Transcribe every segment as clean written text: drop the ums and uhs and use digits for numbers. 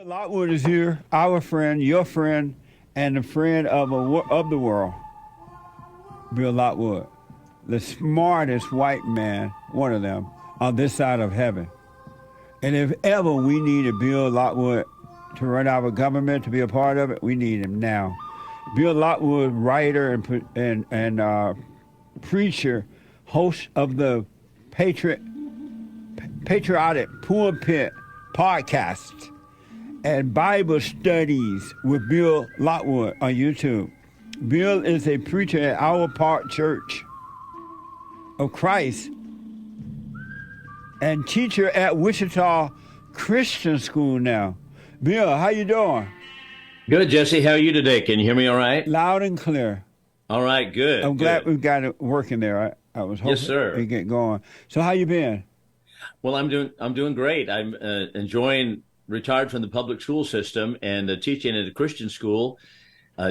Lockwood is here, our friend, your friend, and the friend of the world, Bill Lockwood, the smartest white man, one of them, on this side of heaven. And if ever we needed Bill Lockwood to run our government, to be a part of it, we need him now. Bill Lockwood, writer and preacher, host of the Patriotic Pulpit podcast and Bible studies with Bill Lockwood on YouTube. Bill is a preacher at Our Park Church of Christ and teacher at Wichita Christian School now. Bill, how you doing? Good, Jesse. How are you today? Can you hear me all right? Loud and clear. All right, good. I'm glad we've got it working there. I was hoping Yes, sir. we get going. So how you been? Well, I'm doing great. I'm enjoying retired from the public school system and teaching at a Christian school,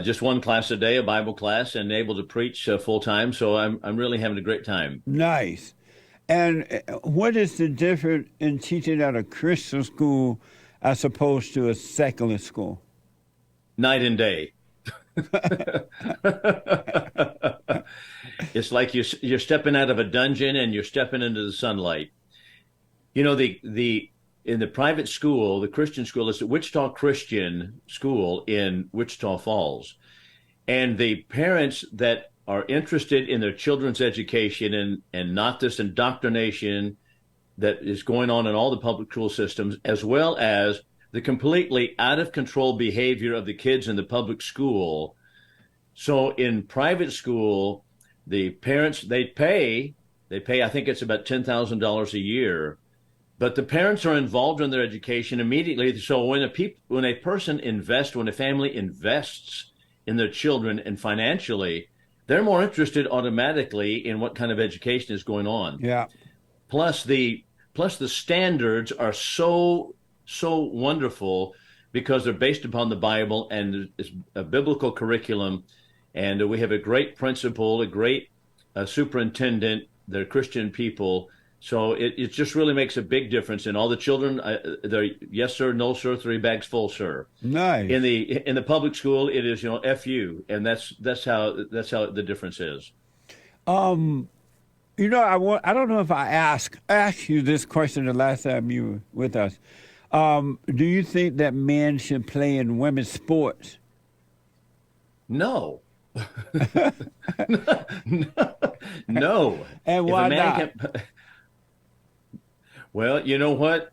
just one class a day, a Bible class, and able to preach full time. So I'm really having a great time. Nice. And what is the difference in teaching at a Christian school as opposed to a secular school? Night and day. It's like you're stepping out of a dungeon and you're stepping into the sunlight. You know, in the private school, the Christian school is the Wichita Christian School in Wichita Falls. And the parents that are interested in their children's education and not this indoctrination that is going on in all the public school systems, as well as the completely out of control behavior of the kids in the public school. So in private school, the parents, they pay, I think it's about $10,000 a year, but the parents are involved in their education immediately. So when a family invests in their children and financially, they're more interested automatically in what kind of education is going on. Yeah. Plus the standards are so wonderful because they're based upon the Bible and it's a biblical curriculum. And we have a great principal, a great superintendent. They're Christian people. So it just really makes a big difference. And all the children, they're yes, sir, no, sir, 3 bags full, sir. Nice. In the public school, it is, F you. And that's how the difference is. I don't know if I asked you this question the last time you were with us. Do you think that men should play in women's sports? No. No. And why not? Well, you know what?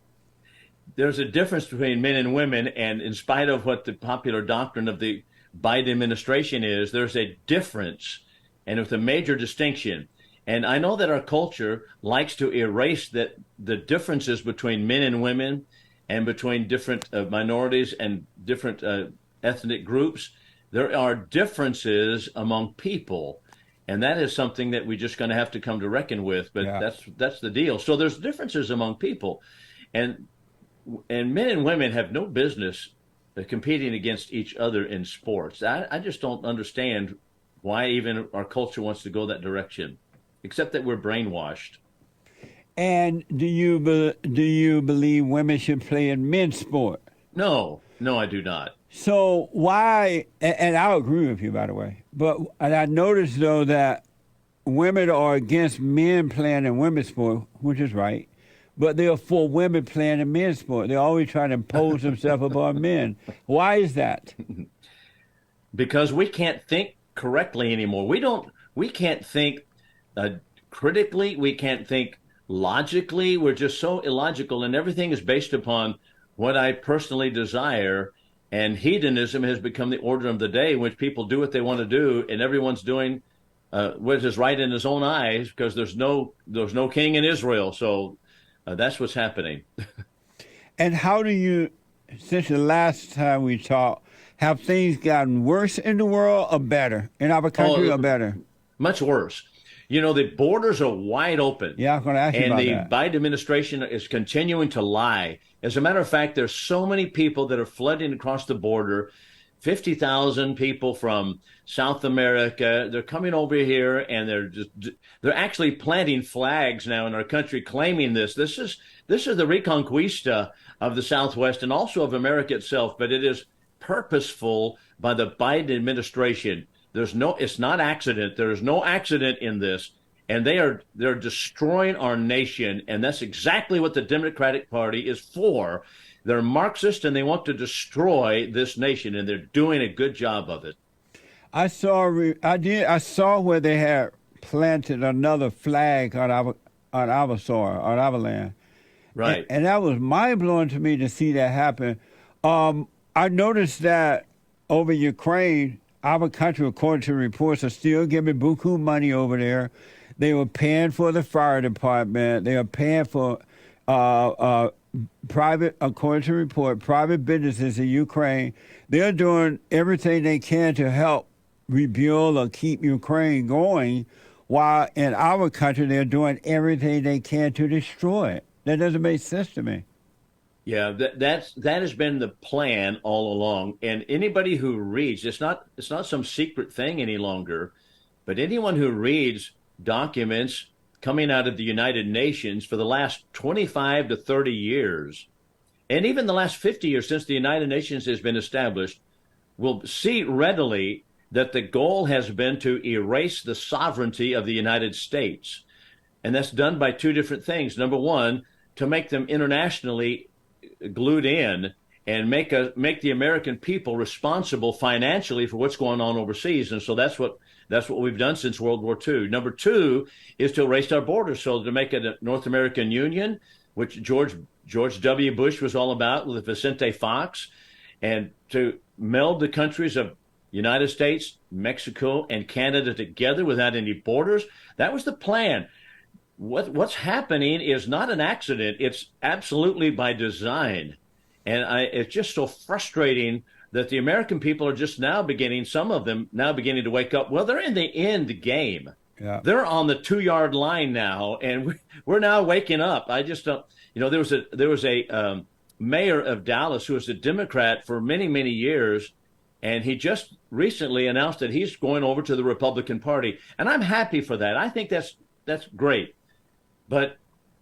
There's a difference between men and women, and in spite of what the popular doctrine of the Biden administration is, there's a difference, and with a major distinction. And I know that our culture likes to erase the differences between men and women and between different minorities and different ethnic groups. There are differences among people, and that is something that we're just going to have to come to reckon with. But Yeah. that's the deal. So there's differences among people, and men and women have no business competing against each other in sports. I just don't understand why even our culture wants to go that direction, except that we're brainwashed. And do you believe women should play in men's sport? No, I do not. So why, and I agree with you, by the way, and I noticed, though, that women are against men playing in women's sport, which is right, but they're for women playing in men's sport. They're always trying to impose themselves upon men. Why is that? Because we can't think correctly anymore. We can't think critically. We can't think logically. We're just so illogical, and everything is based upon what I personally desire. And hedonism has become the order of the day, in which people do what they want to do, and everyone's doing what is right in his own eyes, because there's no king in Israel. So that's what's happening. And how do you, since the last time we talked, have things gotten worse in the world or better in our country, or better? Much worse. The borders are wide open. Yeah, I'm going to ask you about that. And the Biden administration is continuing to lie. As a matter of fact, there's so many people that are flooding across the border. 50,000 people from South America. They're coming over here, and they're actually planting flags now in our country, claiming this. This is the Reconquista of the Southwest and also of America itself, but it is purposeful by the Biden administration. It's not accident. There is no accident in this. And they're destroying our nation. And that's exactly what the Democratic Party is for. They're Marxist and they want to destroy this nation, and they're doing a good job of it. I saw where they had planted another flag on our soil, on our land. Right. And that was mind blowing to me to see that happen. I noticed that over Ukraine, our country, according to reports, are still giving buku money over there. They were paying for the fire department. They are paying for private, according to report, private businesses in Ukraine. They're doing everything they can to help rebuild or keep Ukraine going, while in our country they're doing everything they can to destroy it. That doesn't make sense to me. Yeah, that has been the plan all along. And anybody who reads, it's not some secret thing any longer, but anyone who reads documents coming out of the United Nations for the last 25 to 30 years, and even the last 50 years since the United Nations has been established, will see readily that the goal has been to erase the sovereignty of the United States. And that's done by two different things. Number one, to make them internationally glued in and make the American people responsible financially for what's going on overseas. And so that's what we've done since World War II. Number two is to erase our borders, so to make it a North American Union, which George W. Bush was all about with Vicente Fox, and to meld the countries of United States, Mexico, and Canada together without any borders. That was the plan. What's happening is not an accident. It's absolutely by design. And it's just so frustrating that the American people are just now some of them now beginning to wake up. Well, they're in the end game. Yeah. They're on the 2-yard line now, and we're now waking up. I just don't, there was a mayor of Dallas who was a Democrat for many, many years, and he just recently announced that he's going over to the Republican Party. And I'm happy for that. I think that's great. But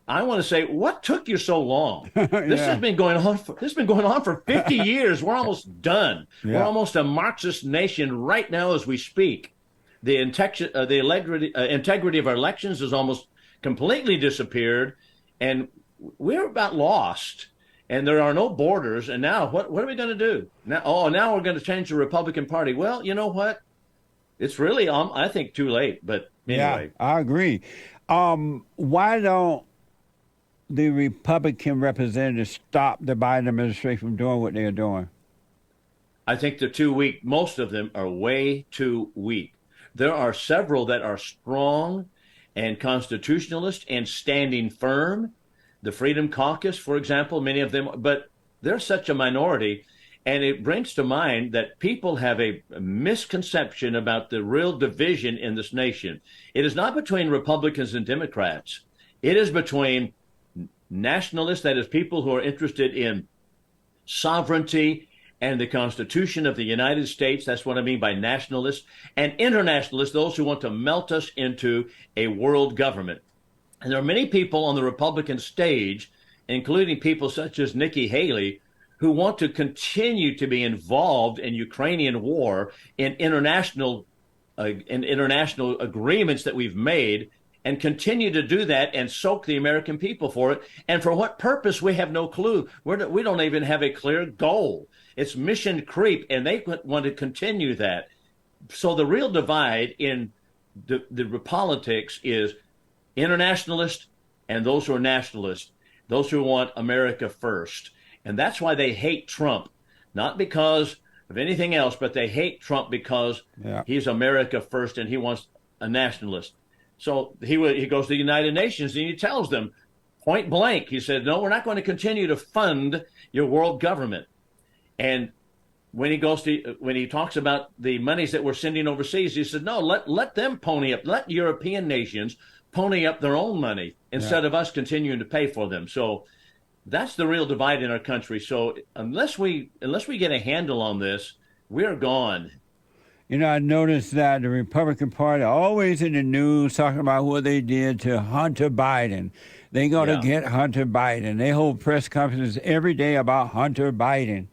I want to say, what took you so long? This has been going on for 50 years. We're almost done. Yeah. We're almost a Marxist nation right now as we speak. The integrity of our elections has almost completely disappeared, and we're about lost. And there are no borders. And now, what are we going to do? Now we're going to change the Republican Party. Well, you know what? It's really, I think, too late. But anyway, yeah, I agree. Why don't the Republican representatives stop the Biden administration from doing what they're doing? I think they're too weak. Most of them are way too weak. There are several that are strong and constitutionalist and standing firm. The Freedom Caucus, for example, many of them, but they're such a minority. And it brings to mind that people have a misconception about the real division in this nation. It is not between Republicans and Democrats. It is between nationalists, that is, people who are interested in sovereignty and the Constitution of the United States. That's what I mean by nationalists. And internationalists, those who want to melt us into a world government. And there are many people on the Republican stage, including people such as Nikki Haley, who want to continue to be involved in Ukrainian war, in international agreements that we've made, and continue to do that and soak the American people for it. And for what purpose, we have no clue. We don't even have a clear goal. It's mission creep, and they want to continue that. So the real divide in the politics is internationalists and those who are nationalists, those who want America first. And that's why they hate Trump, not because of anything else, but they hate Trump because he's America first and he wants a nationalist. So he goes to the United Nations and he tells them point blank, he said, no, we're not going to continue to fund your world government. And when he talks about the monies that we're sending overseas, he said, no, let them pony up, let European nations pony up their own money instead of us continuing to pay for them. So that's the real divide in our country. So unless we get a handle on this, we're gone. You know, I noticed that the Republican Party always in the news talking about what they did to Hunter Biden. They're going to Yeah. get Hunter Biden. They hold press conferences every day about Hunter Biden,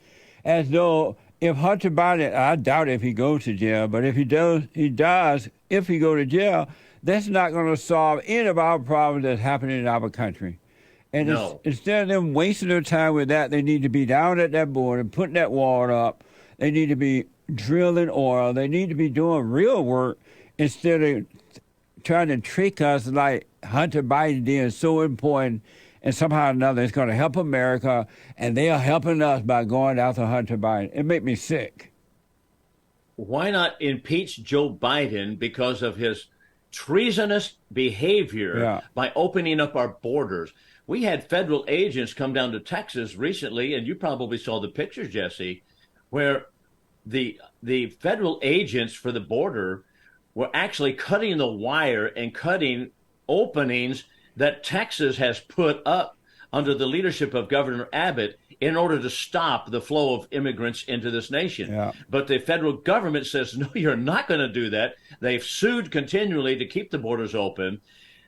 as though if Hunter Biden, I doubt if he goes to jail, but if he does, if he go to jail, that's not going to solve any of our problems that's happening in our country. And No. instead of them wasting their time with that, they need to be down at that border, putting that wall up. They need to be drilling oil. They need to be doing real work instead of trying to trick us like Hunter Biden did is so important, and somehow or another it's going to help America, and they are helping us by going after Hunter Biden. It makes me sick. Why not impeach Joe Biden because of his treasonous behavior Yeah. by opening up our borders? We had federal agents come down to Texas recently, and you probably saw the pictures, Jesse, where the federal agents for the border were actually cutting the wire and cutting openings that Texas has put up under the leadership of Governor Abbott in order to stop the flow of immigrants into this nation. Yeah. But the federal government says, no, you're not going to do that. They've sued continually to keep the borders open.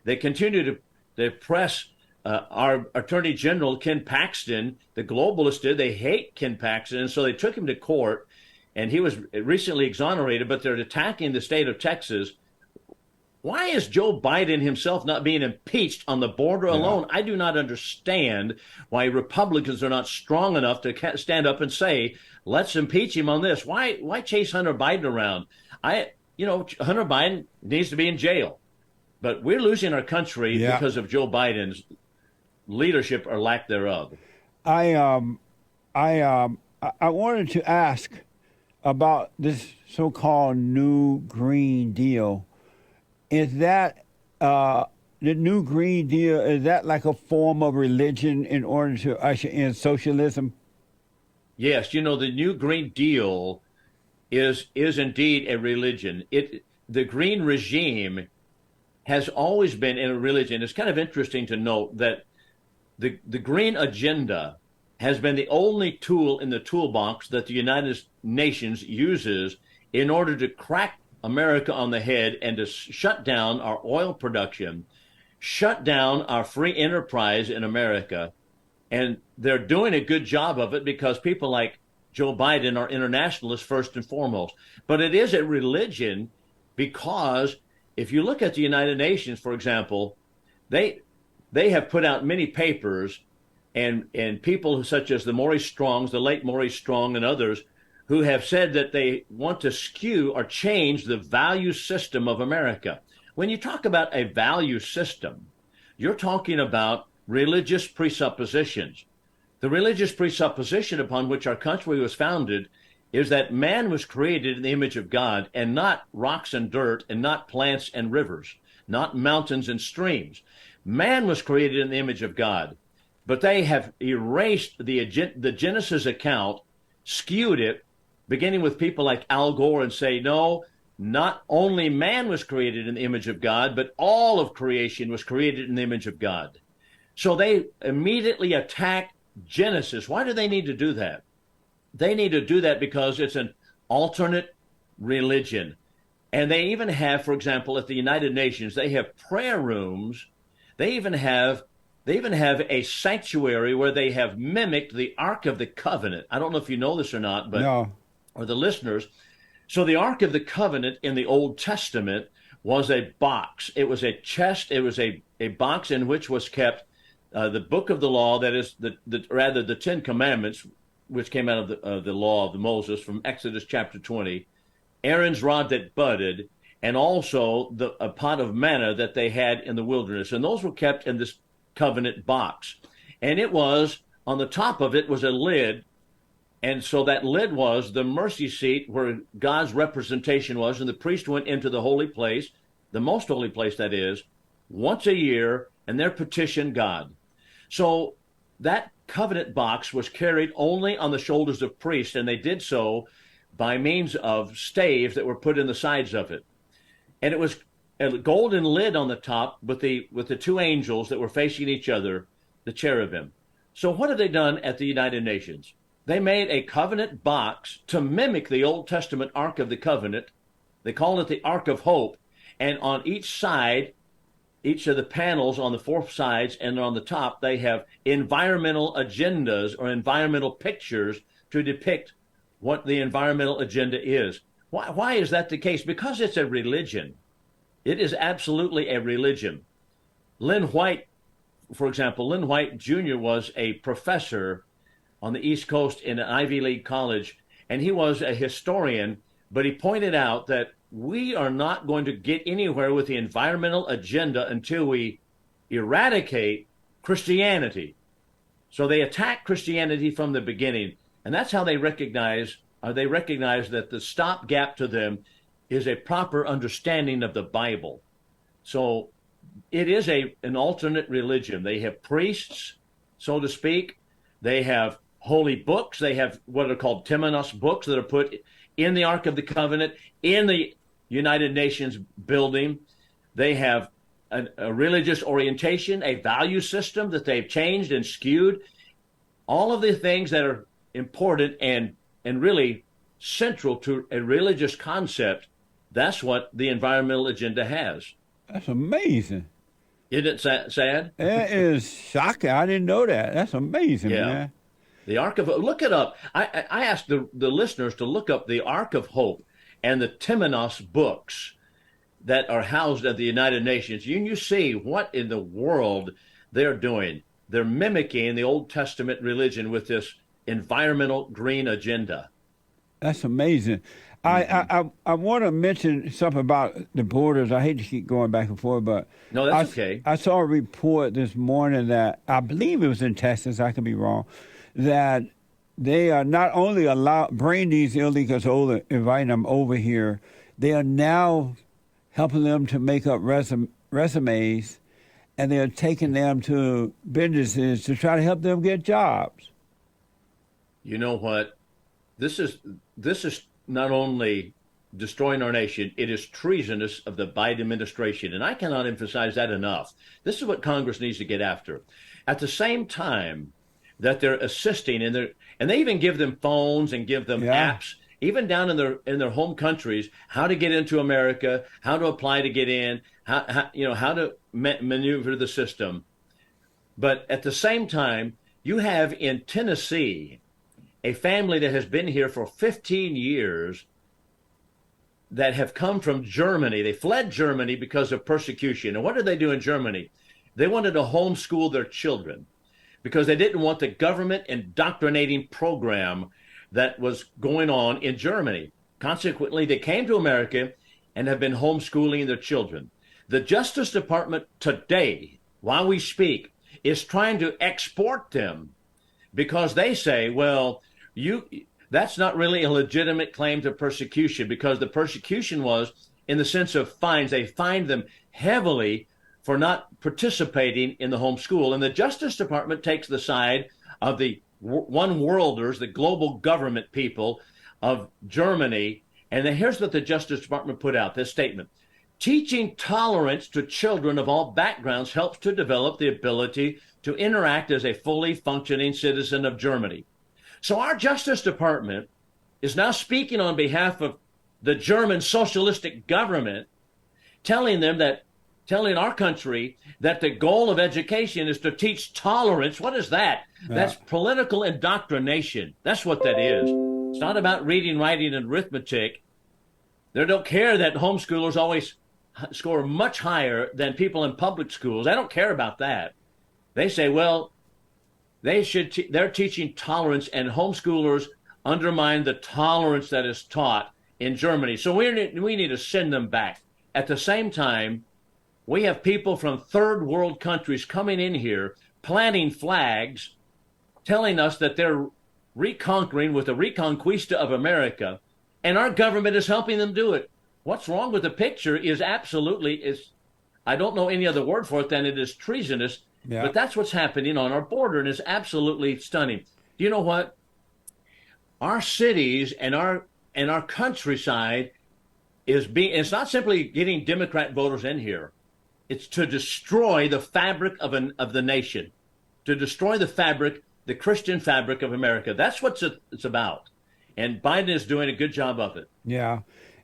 They continue to press our Attorney General, Ken Paxton, the globalists did. They hate Ken Paxton, and so they took him to court, and he was recently exonerated, but they're attacking the state of Texas. Why is Joe Biden himself not being impeached on the border alone? I do not understand why Republicans are not strong enough to stand up and say, let's impeach him on this. Why chase Hunter Biden around? Hunter Biden needs to be in jail, but we're losing our country because of Joe Biden's leadership or lack thereof. I wanted to ask about this so-called New Green Deal. Is that the New Green Deal? Is that like a form of religion in order to usher in socialism? Yes, the New Green Deal is indeed a religion. The green regime has always been in a religion. It's kind of interesting to note that the green agenda has been the only tool in the toolbox that the United Nations uses in order to crack America on the head and to shut down our oil production, shut down our free enterprise in America. And they're doing a good job of it because people like Joe Biden are internationalists first and foremost. But it is a religion because if you look at the United Nations, for example, they have put out many papers, and people such as the late Maurice Strong and others, who have said that they want to skew or change the value system of America. When you talk about a value system, you're talking about religious presuppositions. The religious presupposition upon which our country was founded is that man was created in the image of God, and not rocks and dirt, and not plants and rivers, not mountains and streams. Man was created in the image of God, but they have erased the Genesis account, skewed it, beginning with people like Al Gore, and say, no, not only man was created in the image of God, but all of creation was created in the image of God. So they immediately attack Genesis. Why do they need to do that? They need to do that because it's an alternate religion. And they even have, for example, at the United Nations, they have prayer rooms. They even have a sanctuary where they have mimicked the Ark of the Covenant. I don't know if you know this or not, but No. or the listeners. So the Ark of the Covenant in the Old Testament was a box. It was a chest. It was a box in which was kept the book of the law, that is the Ten Commandments, which came out of the law of Moses from Exodus chapter 20, Aaron's rod that budded, and also a pot of manna that they had in the wilderness. And those were kept in this covenant box. And it was, on the top of it was a lid. And so that lid was the mercy seat where God's representation was. And the priest went into the holy place, the most holy place that is, once a year, and there petitioned God. So that covenant box was carried only on the shoulders of priests, and they did so by means of staves that were put in the sides of it. And it was a golden lid on the top with the two angels that were facing each other, the cherubim. So what have they done at the United Nations? They made a covenant box to mimic the Old Testament Ark of the Covenant. They called it the Ark of Hope. And on each side, each of the panels on the four sides and on the top, they have environmental agendas or environmental pictures to depict what the environmental agenda is. Why is that the case? Because it's a religion. It is absolutely a religion. Lynn White, for example, Lynn White Jr. was a professor on the East Coast in an Ivy League college, and he was a historian, but he pointed out that we are not going to get anywhere with the environmental agenda until we eradicate Christianity. So they attack Christianity from the beginning, and that's how they recognize that the stopgap to them is a proper understanding of the Bible. So it is an alternate religion. They have priests, so to speak. They have holy books. They have what are called Temenos books that are put in the Ark of the Covenant, in the United Nations building. They have a religious orientation, a value system that they've changed and skewed. All of the things that are important and really central to a religious concept, that's what the environmental agenda has. That's amazing. Isn't it sad? It is shocking. I didn't know that. That's amazing, man. The Ark of Hope. Look it up. I asked the listeners to look up the Ark of Hope and the Temenos books that are housed at the United Nations. You see what in the world they're doing. They're mimicking the Old Testament religion with this environmental green agenda. That's amazing. I want to mention something about the borders. I hate to keep going back and forth, but no, that's okay. I saw a report this morning that I believe it was in Texas. I could be wrong. That they are not only bring these illegals over, inviting them over here, they are now helping them to make up resumes, and they're taking them to businesses to try to help them get jobs. You know what? This is not only destroying our nation, it is treasonous of the Biden administration, and I cannot emphasize that enough. This is what Congress needs to get after. At the same time that they're assisting and they even give them phones and give them apps, even down in their home countries, how to get into America, how to apply to get in, how to maneuver the system. But at the same time, you have in Tennessee a family that has been here for 15 years that have come from Germany. They fled Germany because of persecution. And what did they do in Germany? They wanted to homeschool their children because they didn't want the government indoctrinating program that was going on in Germany. Consequently, they came to America and have been homeschooling their children. The Justice Department today, while we speak, is trying to export them because they say, well, that's not really a legitimate claim to persecution, because the persecution was in the sense of fines. They fined them heavily for not participating in the homeschool. And the Justice Department takes the side of the one worlders, the global government people of Germany. And then here's what the Justice Department put out, this statement. Teaching tolerance to children of all backgrounds helps to develop the ability to interact as a fully functioning citizen of Germany. So our Justice Department is now speaking on behalf of the German socialistic government, telling our country that the goal of education is to teach tolerance. What is that? Yeah. That's political indoctrination. That's what that is. It's not about reading, writing, and arithmetic. They don't care that homeschoolers always score much higher than people in public schools. They don't care about that. They say, well, they're teaching tolerance, and homeschoolers undermine the tolerance that is taught in Germany. So we need to send them back. At the same time, we have people from third world countries coming in here, planting flags, telling us that they're reconquering with the Reconquista of America, and our government is helping them do it. What's wrong with the picture is I don't know any other word for it than it is treasonous. Yeah. But that's what's happening on our border, and it's absolutely stunning. Do you know what? Our cities and our countryside it's not simply getting Democrat voters in here. It's to destroy the fabric of the nation, to destroy the fabric the Christian fabric of America. That's what it's about. And Biden is doing a good job of it. Yeah.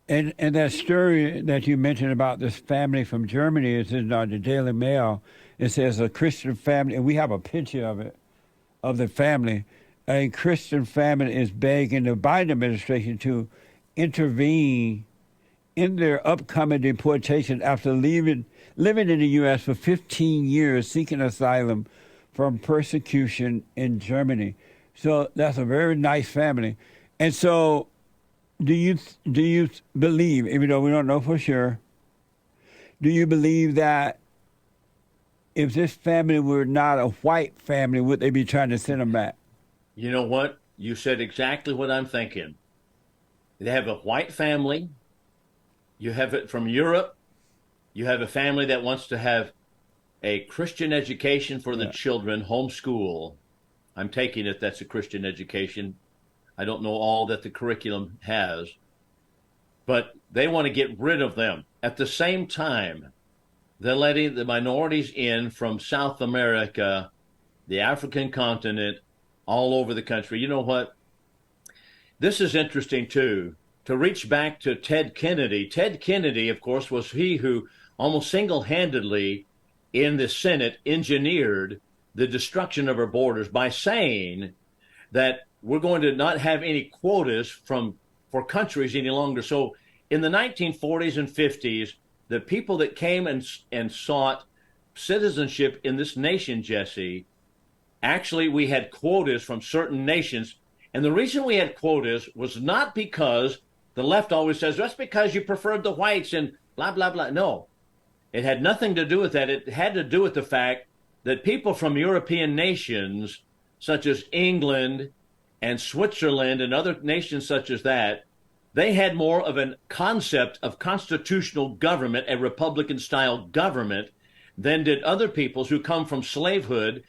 And that story that you mentioned about this family from Germany is in the Daily Mail. It says a Christian family, and we have a picture of it, of the family. A Christian family is begging the Biden administration to intervene in their upcoming deportation after living in the U.S. for 15 years, seeking asylum from persecution in Germany. So that's a very nice family. And so do you believe, even though we don't know for sure, do you believe that if this family were not a white family, would they be trying to send them back? You know what? You said exactly what I'm thinking. They have a white family. You have it from Europe. You have a family that wants to have a Christian education for the children, homeschool. I'm taking it that's a Christian education. I don't know all that the curriculum has, but they want to get rid of them. At the same time, they're letting the minorities in from South America, the African continent, all over the country. You know what? This is interesting, too, to reach back to Ted Kennedy. Ted Kennedy, of course, was he who almost single-handedly in the Senate engineered the destruction of our borders by saying that we're going to not have any quotas for countries any longer. So in the 1940s and 50s, the people that came and sought citizenship in this nation, Jesse, actually we had quotas from certain nations. And the reason we had quotas was not because the left always says, that's because you preferred the whites and blah, blah, blah. No, it had nothing to do with that. It had to do with the fact that people from European nations, such as England and Switzerland and other nations such as that, they had more of a concept of constitutional government, a Republican-style government, than did other peoples who come from slavehood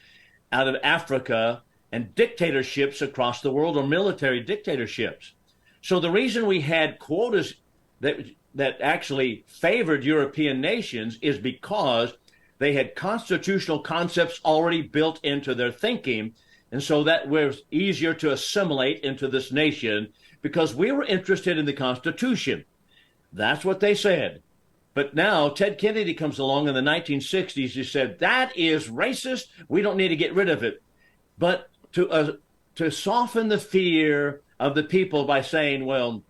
out of Africa and dictatorships across the world, or military dictatorships. So the reason we had quotas that actually favored European nations is because they had constitutional concepts already built into their thinking. And so that was easier to assimilate into this nation because we were interested in the Constitution. That's what they said. But now Ted Kennedy comes along in the 1960s. He said, that is racist. We don't need to get rid of it. But to soften the fear of the people by saying, well,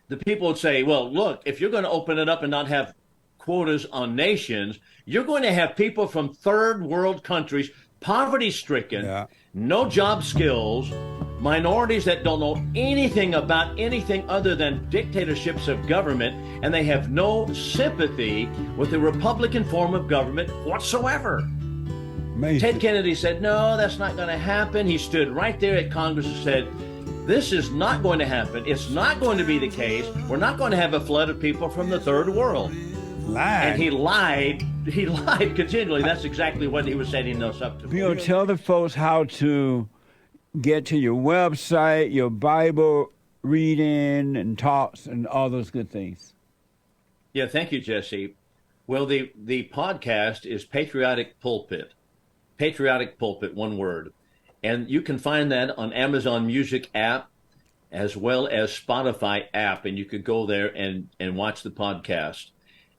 the people would say, well, look, if you're going to open it up and not have quotas on nations, you're going to have people from third world countries, poverty-stricken, no job skills, minorities that don't know anything about anything other than dictatorships of government, and they have no sympathy with the Republican form of government whatsoever. Amazing. Ted Kennedy said, no, that's not going to happen. He stood right there at Congress and said, this is not going to happen. It's not going to be the case. We're not going to have a flood of people from the third world. Lied. And he lied. He lied continually. That's exactly what he was setting us up to. You know, tell the folks how to get to your website, your Bible reading and talks and all those good things. Yeah, thank you, Jesse. Well, the podcast is Patriotic Pulpit. Patriotic Pulpit, one word. And you can find that on Amazon Music app as well as Spotify app, and you could go there and watch the podcast.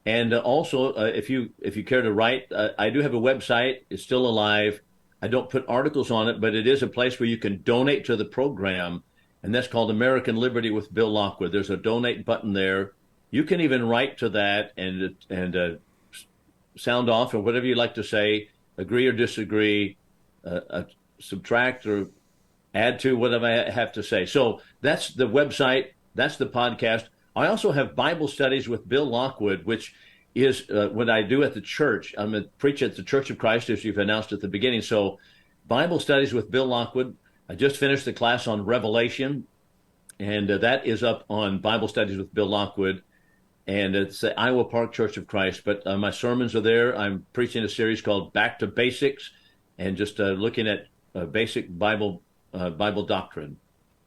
And also, if you care to write, I do have a website. It's still alive. I don't put articles on it, but it is a place where you can donate to the program, and that's called American Liberty with Bill Lockwood. There's a donate button there. You can even write to that and sound off or whatever you like to say, agree or disagree, subtract or add to whatever I have to say. So that's the website. That's the podcast. I also have Bible studies with Bill Lockwood, which is what I do at the church. I'm a preacher at the Church of Christ, as you've announced at the beginning. So Bible studies with Bill Lockwood. I just finished the class on Revelation, and that is up on Bible studies with Bill Lockwood. And it's the Iowa Park Church of Christ. But my sermons are there. I'm preaching a series called Back to Basics, and just looking at basic Bible doctrine.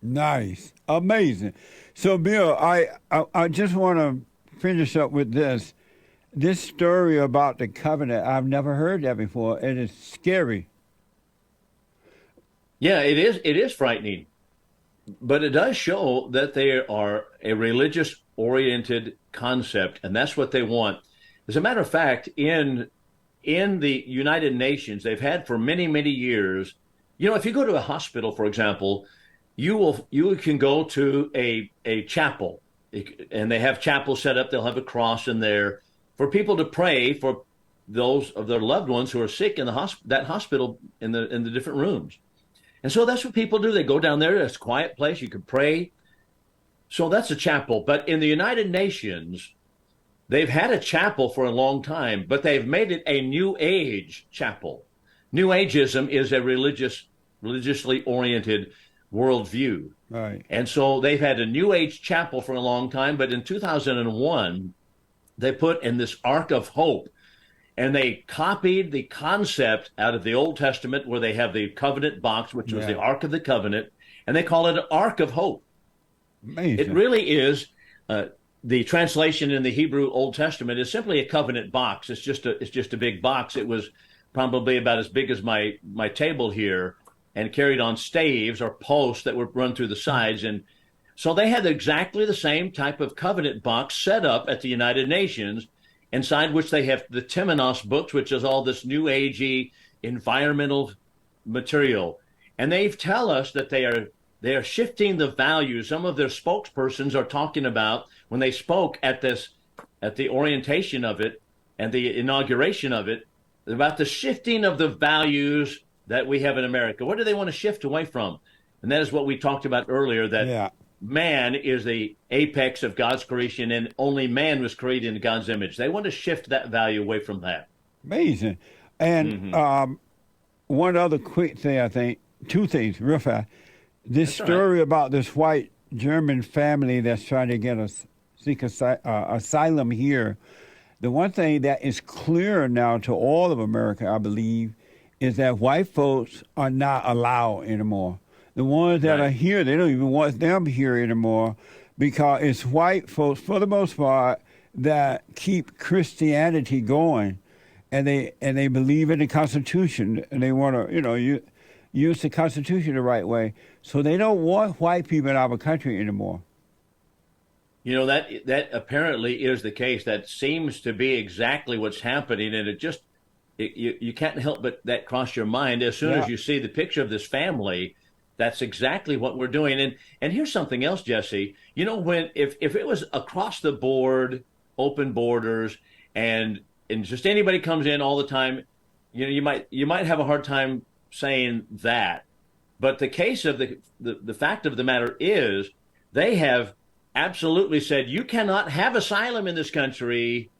Nice. Amazing. So, Bill, I just want to finish up with this. This story about the covenant, I've never heard that before. It is scary. Yeah, it is. It is frightening, but it does show that they are a religious oriented concept, and that's what they want. As a matter of fact, in the United Nations, they've had for many, many years. You know, if you go to a hospital, for example, you can go to a chapel, and they have chapels set up. They'll have a cross in there for people to pray for those of their loved ones who are sick in that hospital in the different rooms. And so that's what people do. They go down there. It's a quiet place. You can pray. So that's a chapel. But in the United Nations, they've had a chapel for a long time, but they've made it a New Age chapel. New Ageism is a religiously oriented worldview. Right. And so they've had a New Age chapel for a long time, but in 2001, they put in this Ark of Hope, and they copied the concept out of the Old Testament where they have the covenant box, which was the Ark of the Covenant, and they call it an Ark of Hope. Amazing. It really is. The translation in the Hebrew Old Testament is simply a covenant box. It's just a big box. It was probably about as big as my table here, and carried on staves or posts that would run through the sides. And so they had exactly the same type of covenant box set up at the United Nations, inside which they have the Temenos books, which is all this new agey environmental material. And they tell us that they are shifting the values. Some of their spokespersons are talking about, when they spoke at the orientation of it and the inauguration of it, about the shifting of the values that we have in America. What do they want to shift away from? And that is what we talked about earlier, that man is the apex of God's creation, and only man was created in God's image. They want to shift that value away from that. Amazing. And one other quick thing, I think, two things, real fast. This story about this white German family that's trying to seek asylum here. The one thing that is clear now to all of America, I believe, is that white folks are not allowed anymore. The ones that are here, they don't even want them here anymore, because it's white folks, for the most part, that keep Christianity going, and they believe in the Constitution, and they want to, use the Constitution the right way. So they don't want white people in our country anymore. You know, that apparently is the case. That seems to be exactly what's happening, and you can't help but that cross your mind as soon as you see the picture of this family. That's exactly what we're doing. And here's something else, Jesse. You know, if it was across the board, open borders, and just anybody comes in all the time, you might have a hard time saying that. But the case of the fact of the matter is, they have absolutely said you cannot have asylum in this country,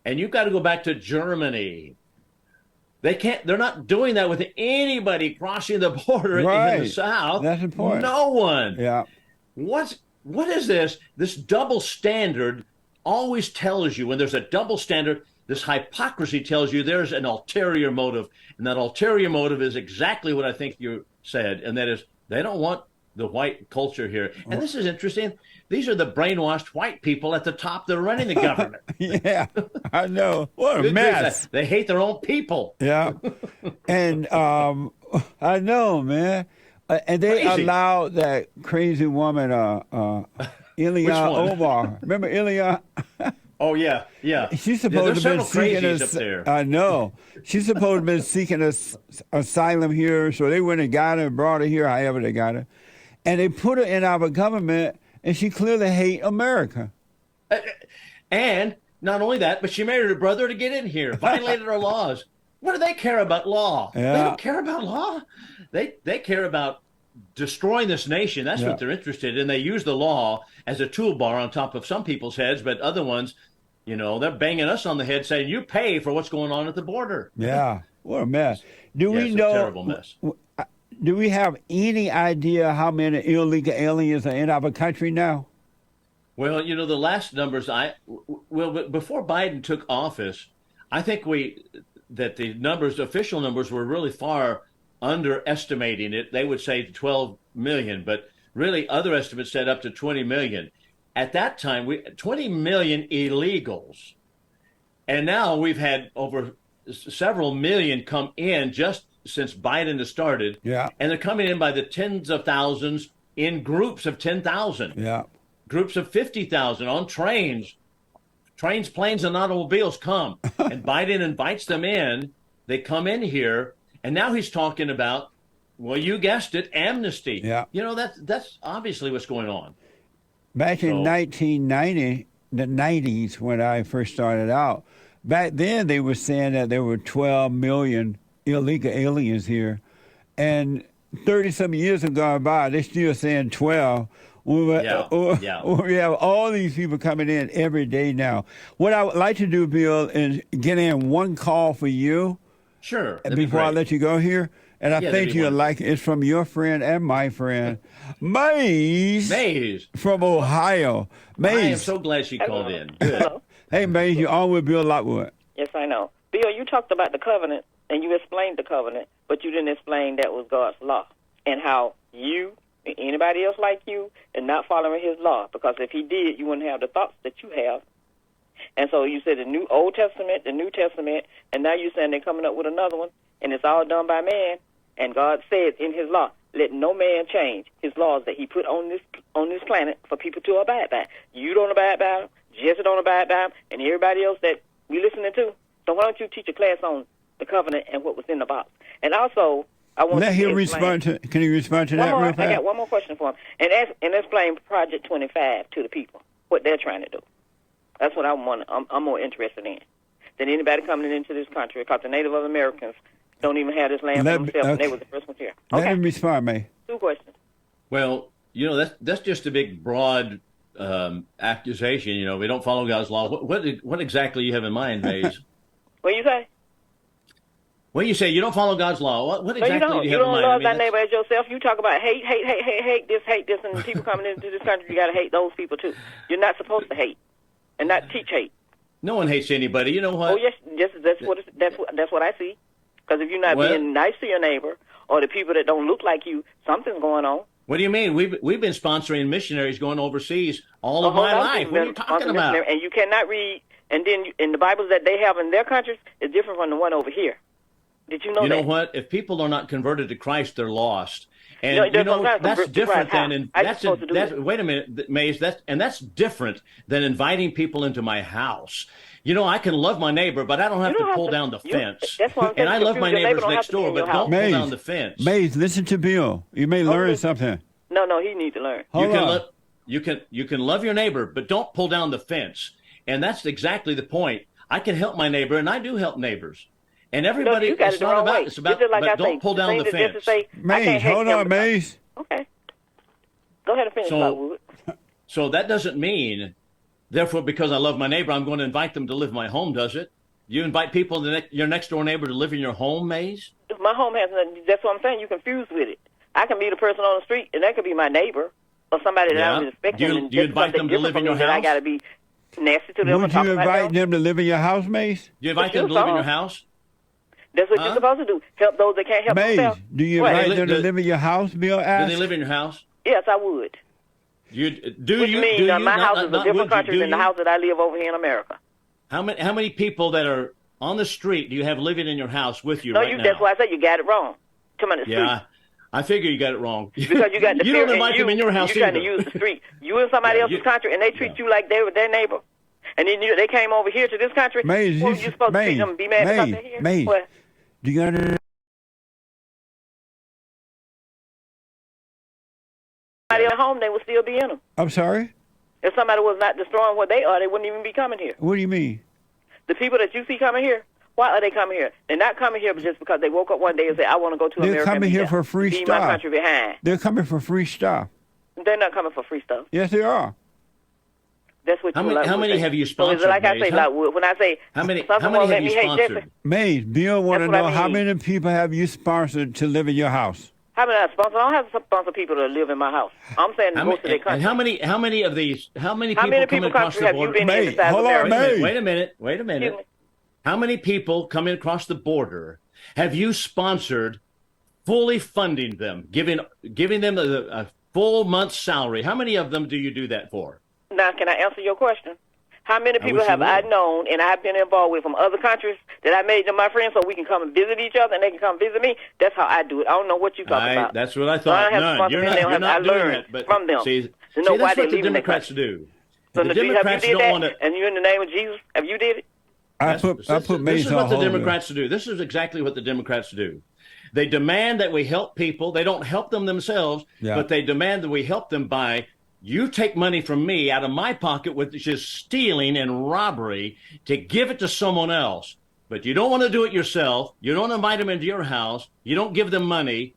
and you've got to go back to Germany. They're not doing that with anybody crossing the border in the South. That's important. No one. Yeah. What is this? This double standard always tells you, when there's a double standard, this hypocrisy tells you there's an ulterior motive. And that ulterior motive is exactly what I think you said. And that is, they don't want the white culture here. And this is interesting. These are the brainwashed white people at the top that are running the government. Yeah, I know. What a mess. They hate their own people. Yeah. And I know, man. And they allowed that crazy woman, Ilya Omar. Remember Ilya? Oh, yeah, yeah. She's supposed to have been seeking I know. She's supposed to have been seeking asylum here, so they went and got her and brought her here, however they got her. And they put her in our government, and she clearly hates America. And not only that, but she married her brother to get in here, violated our laws. What do they care about law? Yeah. They don't care about law. They care about destroying this nation. That's what they're interested in. They use the law as a toolbar on top of some people's heads, but other ones, they're banging us on the head saying, you pay for what's going on at the border. Yeah, what a mess. Do we know? It's a terrible mess. Do we have any idea how many illegal aliens are in our country now? Well, the last numbers before Biden took office, I think that the official numbers were really far underestimating it. They would say 12 million, but really other estimates said up to 20 million. At that time, 20 million illegals. And now we've had over several million come in just since Biden has started. Yeah. And they're coming in by the tens of thousands in groups of 10,000. Yeah. Groups of 50,000 on trains. Trains, planes, and automobiles come. And Biden invites them in. They come in here. And now he's talking about, well, you guessed it, amnesty. Yeah. You know, that's obviously what's going on. Back in 1990, the 90s, when I first started out, back then they were saying that there were 12 million illegal aliens here. And 30-some years have gone by, they're still saying 12. We have all these people coming in every day now. What I would like to do, Bill, is get in one call for you. Sure. Before I let you go here. And I think you'll like it. It's from your friend and my friend, Maze. Maze. From Ohio. Maze. I am so glad she called in. Good. Hello. Hey, Maze, you're on with Bill Lockwood. Yes, I know. Bill, you talked about the covenant, and you explained the covenant, but you didn't explain that was God's law and how you, anybody else like you, is not following his law. Because if he did, you wouldn't have the thoughts that you have. And so you said the Old Testament, the New Testament, and now you're saying they're coming up with another one, and it's all done by man. And God said in his law, let no man change his laws that he put on this planet for people to abide by. You don't abide by them, Jesse don't abide by them, and everybody else that we listening to. So why don't you teach a class on the covenant and what was in the box? And also, I want Let you him to respond to. Can you respond to that real fast? I got one more question for him, and explain Project 25 to the people, what they're trying to do. That's what I'm more interested in than anybody coming into this country, because the Native Americans don't even have this land for themselves, and they were the first ones here. Let him respond, May. 2 questions. Well, you know, that's just a big, broad accusation. You know, we don't follow God's law. What exactly you have in mind, Maze? What you say? When you say you don't follow God's law, what exactly do you have in mind? You don't love thy neighbor as yourself. You talk about hate this, and people coming into this country, you got to hate those people too. You're not supposed to hate and not teach hate. No one hates anybody. You know what? Oh yes, that's what I see. Because if you're not being nice to your neighbor or the people that don't look like you, something's going on. What do you mean? We've been sponsoring missionaries going overseas all of my life. What are you talking about? And you cannot read, and then in the Bibles that they have in their countries is different from the one over here. Did you know that? You know what? If people are not converted to Christ, they're lost. And that's different than wait a minute, Maze. That's different than inviting people into my house. You know, I can love my neighbor, but I don't have to pull down the fence. That's what I'm saying. And I love my neighbors next door, but don't pull down the fence. Maze, listen to Bill. You may learn something. No, he needs to learn. You can love your neighbor, but don't pull down the fence. And that's exactly the point. I can help my neighbor, and I do help neighbors. And everybody, it's not about, it's about, but don't pull down the fence. Maze, hold on, Maze. Okay. Go ahead and finish, Lockwood. So that doesn't mean, therefore, because I love my neighbor, I'm going to invite them to live in my home, does it? You invite people, your next door neighbor, to live in your home, Maze? My home has nothing. That's what I'm saying. You're confused with it. I can be the person on the street, and that could be my neighbor or somebody that I don't respect. Do you invite them to live in your house? I got to be nasty to them. Would you invite them to live in your house, Maze? Do you invite them to live in your house? That's what you're supposed to do. Help those that can't help themselves. Do you invite them to live in your house, Bill asked? Do they live in your house? Yes, I would. What do you mean? My house is a different country than the house that I live over here in America. How many people that are on the street do you have living in your house with you right now? That's why I said you got it wrong. Come on the street. Yeah, I figure you got it wrong. Because you got the you don't invite them in your house you're either. trying to use the street. You in somebody else's country, and they treat you like they were their neighbor. And then they came over here to this country. Maze, you supposed to treat them and be mad because they're here? Maze, do you understand? Somebody at home, they would still be in them. I'm sorry? If somebody was not destroying what they are, they wouldn't even be coming here. What do you mean? The people that you see coming here, why are they coming here? They're not coming here just because they woke up one day and said, I want to go to America. They're coming here for free stuff. Leave my country behind. They're coming for free stuff. They're not coming for free stuff. Yes, they are. That's what how many have you sponsored? So like I say, Lockwood, when I say how many have you sponsored? Maze, Bill want to know how many people have you sponsored to live in your house? How many I sponsor? I don't have to sponsor people to live in my house. I'm saying to go to their country. And how many people come across the border? Hold on, Maze. Wait a minute. How many people coming across the border have you sponsored, fully funding them, giving them a full month's salary? How many of them do you do that for? Now, can I answer your question? How many people wish have you I would. known and I've been involved with from other countries that I made them my friends so we can come and visit each other and they can come visit me? That's how I do it. I don't know what you talking about. That's what I So I thought. don't have None. You're not, you're not I doing learned that. But from them see, to know why that's they're what the leaving their Democrats country. do. So The have you Democrats did don't that? want to. And you in the name of Jesus, have you did it? I This put is Mace what on the hold. Democrats do. This is exactly what the Democrats do. They demand that we help people. They don't help them themselves, but they demand that we help them by you take money from me out of my pocket, which is stealing and robbery, to give it to someone else. But you don't want to do it yourself. You don't invite them into your house. You don't give them money.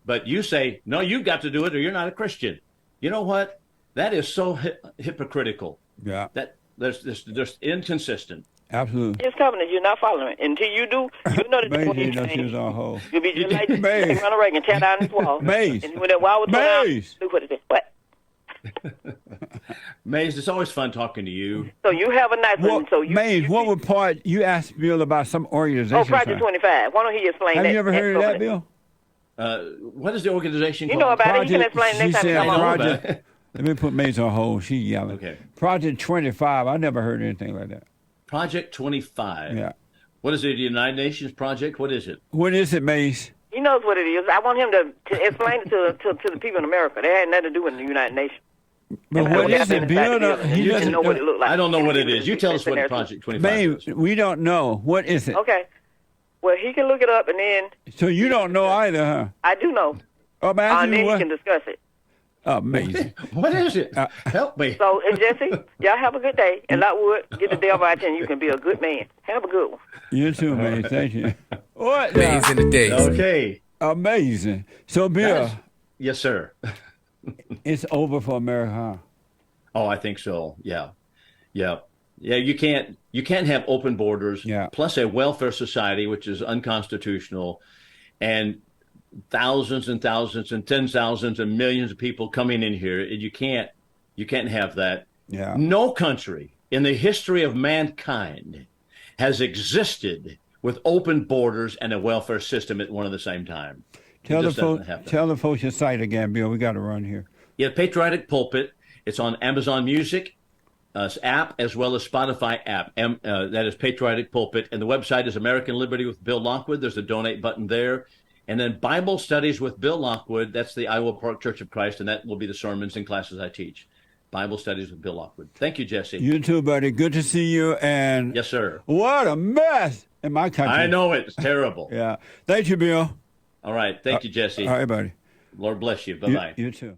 But you say, no, you've got to do it or you're not a Christian. You know what? That is so hypocritical. Yeah. That there's inconsistent. Absolutely. His covenant, you're not following it. Until you do, you know that Mace when you didn't know she change, was on hold. you'll be just like Mace. Ronald Reagan, tear down his wall. Mace. And when that wall was torn down, Mace. look what it did. What? Maze, it's always fun talking to you. So you have a nice one. So you, Mace, what would part you asked Bill about some organization? Oh, Project 25. Why don't he explain that? Have you ever heard of that, Bill? What is the organization You called? know about it. You can explain she next time you said come on. Project. Let me put Mace on hold. She yelling. Okay. Project 25. I never heard anything like that. Project 25. Yeah. What is it? The United Nations project? What is it? What is it, Mace? He knows what it is. I want him to explain it to the people in America. They had nothing to do with the United Nations. But And what I is don't it, have Bill? inside the building. He You doesn't know what it looked like. I don't know what it is. You tell us what It's Project 25 Babe, is. we don't know. What is it? Okay. Well, he can look it up, and then So you don't know either, huh? I do know. Oh, man, And then he can discuss it. amazing. What is it? Help me. So, Jesse, y'all have a good day. And Lockwood, get the devil out there, and you can be a good man. Have a good one. You too, man. Thank you. What? Days in the days. Okay. Amazing. So, Bill, Yes, sir. it's over for America, huh? Oh, I think so. Yeah. Yeah. Yeah, you can't have open borders, plus a welfare society, which is unconstitutional, and thousands and thousands and tens of thousands and millions of people coming in here. You can't have that. Yeah. No country in the history of mankind has existed with open borders and a welfare system at one and the same time. Tell the folks your site again, Bill. We got to run here. Yeah, Patriotic Pulpit. It's on Amazon Music app as well as Spotify app. That is Patriotic Pulpit. And the website is American Liberty with Bill Lockwood. There's a donate button there. And then Bible Studies with Bill Lockwood. That's the Iowa Park Church of Christ, and that will be the sermons and classes I teach. Bible Studies with Bill Lockwood. Thank you, Jesse. You too, buddy. Good to see you. And yes, sir. What a mess in my country. I know it. It's terrible. Yeah. Thank you, Bill. All right. Thank you, Jesse. All right, buddy. Lord bless you. Bye-bye. You too.